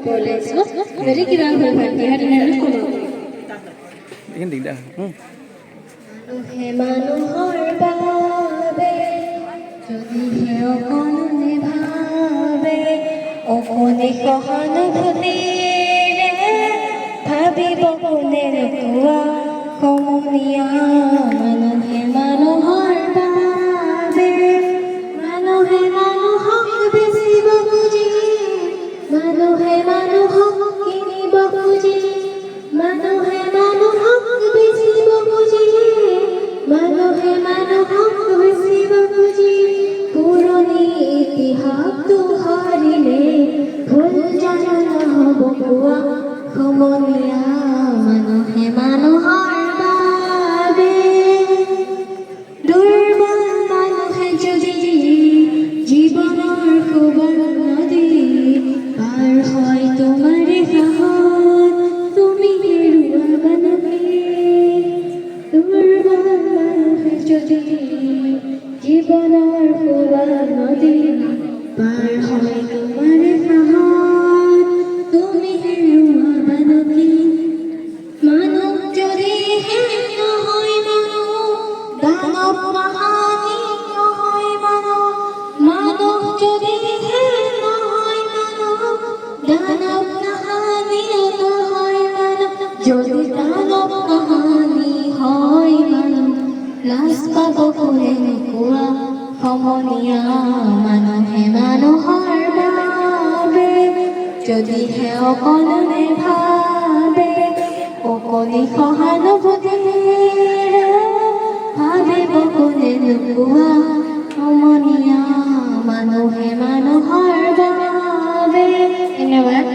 বলেছো যদি কিবা ভুল ভ্ৰান্তি হয় তেনেহ'লে ক'ব। এইখিনি দিগদাৰ মানুহে মানুহৰ বাবে যদিহে অকণে ভাবে অকণে সহানুভূতিৰে ভাবিব কোনে নোকোৱা সমনীয়া। মানুহে মানুহৰ বাবে মানুহে মানুহক বেচিব খুজি মানুহে মানুহক কিনিব খুজি মানুহে মানুহক বেচিব খুজি মানুহে মানুহক বেচিব খুজি পুৰণি ইতিহাসটো হাৰিলে ভুল জানা নহ'ব কোৱা সমনীয়া। মানুহে মানুহৰ বাবে দুৰ্বল মানুহে যদি জীৱনৰ সুবৰ্ণ নদী পাৰ হয় তোমাৰ সাহত তুমি হেৰুৱাবা নেকি। দুৰ্বল মানুহে যদি জীৱনৰ সুবৰ্ণ নদী পাৰ হয় তোমাৰ সাহত তুমি হেৰুৱাবা নেকি। মানুহ যদি নহয় মানুহ দানৱ মহানী নহয় মানুহ মানুহ যদি নহয় মানুহ দানৱ মহানী নহয় মানুহ যদি দানৱ মহানী হয় মানুহ লাজ পাব কোনে নোকোৱা সমনীয়া। মানুহে মানুহৰ বাবে যদিহে অকণে ভাবে অকণে সহানুভূতিৰে ভাবিব কোনে নোকোৱা সমনীয়া। মানুহে মানুহৰ বাবে। ধন্যবাদ।